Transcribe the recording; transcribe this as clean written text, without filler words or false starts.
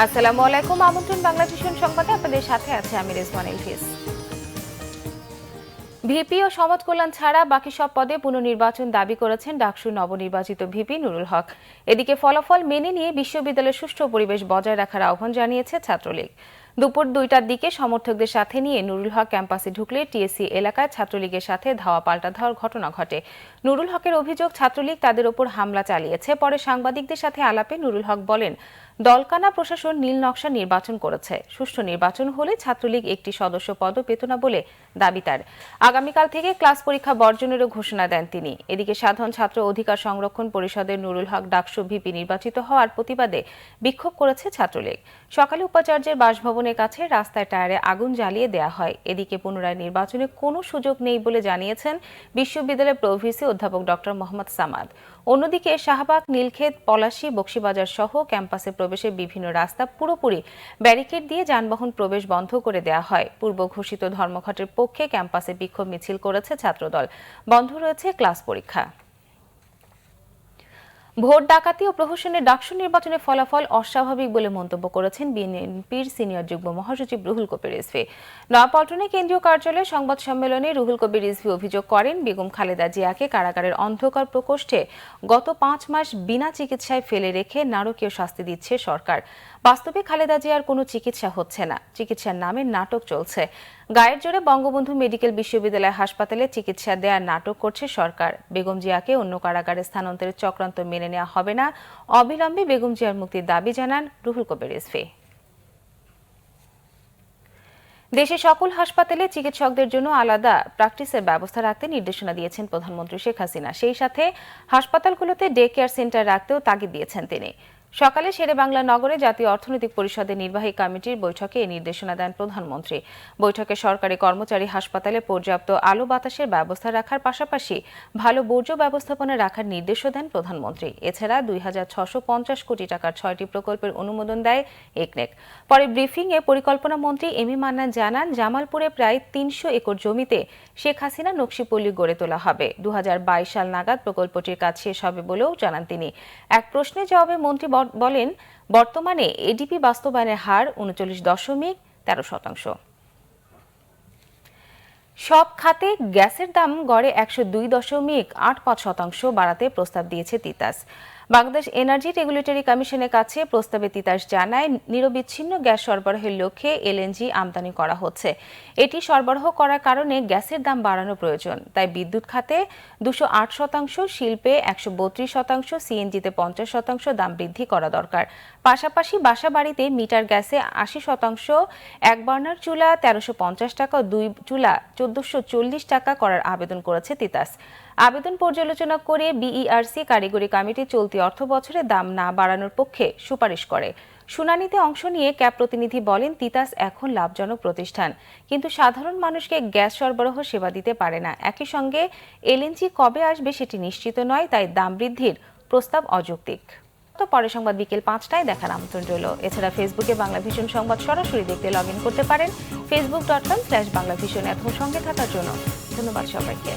আসসালামু আলাইকুম, আমন্ত্রণ বাংলা ভিশন সংবাদে আপনাদের সাথে আছে আমি রেজওয়ান এলফিস। ভিপি ও সমাজ কল্যাণ ছাড়া বাকি সব পদে পুনর্নির্বাচন দাবি করেছেন ডাকসুর নবনির্বাচিত ভিপি নুরুল হক। এদিকে ফলাফল মেনে নিয়ে বিশ্ববিদ্যালয়ের সুষ্ঠু পরিবেশ বজায় রাখার আহ্বান জানিয়েছে ছাত্রলীগ। দুপুর 2টার দিকে সমর্থকদের সাথে নিয়ে নুরুল হক ক্যাম্পাসে ঢুকলে টিএসসি এলাকায় ছাত্রলীগের সাথে ধাওয়া পাল্টা ধাওয়ার ঘটনা ঘটে। নুরুল হকের অভিযোগ, ছাত্রলীগ তাদের ওপর হামলা চালিয়েছে। পরে সাংবাদিকদের সাথে আলাপে নুরুল হক বলেন, দলকানা প্রশাসন নীল নকশা নির্বাচন করেছে। সুষ্ঠু নির্বাচন হলে ছাত্রলীগ একটি সদস্য পদও পেত না বলে দাবি তার। আগামীকাল থেকে ক্লাস পরীক্ষা বর্জনেরও ঘোষণা দেন তিনি। এদিকে সাধারণ ছাত্র অধিকার সংরক্ষণ পরিষদের নুরুল হক ডাকসু ভিপি নির্বাচিত হওয়ার প্রতিবাদে বিক্ষোভ করেছে ছাত্রলীগ। সকালে উপাচার্যের বাসভবনের কাছে রাস্তায় টায়ারে আগুন জ্বালিয়ে দেয়া হয়। এদিকে পুনরায় নির্বাচনে কোনো সুযোগ নেই বলে জানিয়েছেন বিশ্ববিদ্যালয়ের প্রভিসি অধ্যাপক ডক্টর মোহাম্মদ সামাদ। অন্যদিকে শাহবাগ, নীলক্ষেত, পলাশী, বক্সিবাজার সহ ক্যাম্পাসে প্রবেশের বিভিন্ন রাস্তা পুরোপুরি ব্যারিকেড দিয়ে যানবাহন প্রবেশ বন্ধ করে দেওয়া হয়। পূর্ব ঘোষিত ধর্মঘটের পক্ষে ক্যাম্পাসে বিক্ষোভ মিছিল করেছে ছাত্রদল। বন্ধ রয়েছে ক্লাস পরীক্ষা। ভোট ডাকাতি ও প্রহসনের ডাকসু নির্বাচনের ফলাফল অস্বাভাবিক বলে মন্তব্য করেছেন বিএনপির সিনিয়র যুগ্ম মহাসচিব রুহুল কবির রিজভী। নয়াপল্টনে কেন্দ্রীয় কার্যালয়ে সংবাদ সম্মেলনে রুহুল কবির রিজভী অভিযোগ করেন, বেগম খালেদা জিয়াকে কারাগারের অন্ধকার প্রকোষ্ঠে গত 5 মাস বিনা চিকিৎসায় ফেলে রেখে নারকীয় শাস্তি দিচ্ছে সরকার। বাস্তবে খালেদা জিয়ার কোনো চিকিৎসা হচ্ছে না, চিকিৎসার নামে নাটক চলছে। গায়ের জোরে বঙ্গবন্ধু মেডিকেল বিশ্ববিদ্যালয় হাসপাতালে চিকিৎসা দেওয়ার নাটক করছে সরকার। বেগম জিয়াকে অন্য কারাগারে স্থানান্তরের চক্রান্ত মেনে নেওয়া হবে না। অবিলম্বে বেগম জিয়ার মুক্তির দাবি জানান রুহুল কবির রিজভী। দেশে সকল হাসপাতালে চিকিৎসকদের জন্য আলাদা প্র্যাকটিসের ব্যবস্থা রাখতে নির্দেশনা দিয়েছেন প্রধানমন্ত্রী শেখ হাসিনা। সেই সাথে হাসপাতালগুলোতে ডে কেয়ার সেন্টার রাখতেও তাগিদ দিয়েছেন তিনি। সকালে শেরেবাংলা নগরে জাতীয় অর্থনৈতিক পরিষদের নির্বাহী কমিটির বৈঠকে এই নির্দেশনা দেন প্রধানমন্ত্রী। বৈঠকে সরকারি কর্মচারী হাসপাতালে পর্যাপ্ত আলো বাতাসের ব্যবস্থা রাখার পাশাপাশি ভালো বর্জ্য ব্যবস্থাপনা রাখার নির্দেশও দেন প্রধানমন্ত্রী। এছাড়া 2650 কোটি টাকার 6টি প্রকল্পের অনুমোদন দেয় একনেক। পরে ব্রিফিংয়ে পরিকল্পনা মন্ত্রী এম এ মান্নান জানান, জামালপুরে প্রায় 300 একর জমিতে শেখ হাসিনা নকশিপল্লী গড়ে তোলা হবে। 2022 সাল নাগাদ প্রকল্পটির কাজ শেষ হবে বলেও জানান তিনি। এক প্রশ্নের জবাবে মন্ত্রী বলেন, বর্তমানে এডিপি বাস্তবায়নের হার 39.13%। সব খাতে গ্যাসের দাম গড়ে 102.85% বাড়াতে প্রস্তাব দিয়েছে তিতাস। বাংলাদেশ এনার্জি রেগুলেটরি কমিশনের কাছে প্রস্তাবে তিতাস জানায়, নিরবিচ্ছিন্ন গ্যাস সরবরাহের লক্ষ্যে এলএনজি আমদানি করা হচ্ছে। এটি সরবরাহ করার কারণে গ্যাসের দাম বাড়ানো প্রয়োজন। তাই বিদ্যুৎ খাতে 208%, শিল্পে 132%, সিএনজিতে 50% দাম বৃদ্ধি করা দরকার। পাশাপাশি বাসা বাড়িতে মিটার গ্যাসে 80%, এক বার্নার চুলা 1350 টাকা, 2 চুলা 1440 টাকা করার আবেদন করেছে তিতাস। আবেদন পর্যালোচনা করে বিইআরসি কারিগরি কমিটি চলতি অর্থবছরে দাম না বাড়ানোর পক্ষে সুপারিশ করে। শুনানিতে অংশ নিয়ে ক্যাব প্রতিনিধি বলেন, তিতাস এখন লাভজনক প্রতিষ্ঠান, কিন্তু সাধারণ মানুষকে গ্যাস সরবরাহ সেবা দিতে পারে না। একই সঙ্গে এলএনজি কবে আসবে সেটি নিশ্চিত নয়, তাই দাম বৃদ্ধির প্রস্তাব অযৌক্তিক। তো পরে সংবাদ বিকেল 5টায় দেখার আমন্ত্রণ রইল। এছাড়া ফেসবুকে বাংলা ভিশন সংবাদ সরাসরি দেখতে লগ ইন করতে পারেন facebook.com/বাংলাভিশন। এখন সঙ্গে থাকার জন্য ধন্যবাদ সবাইকে।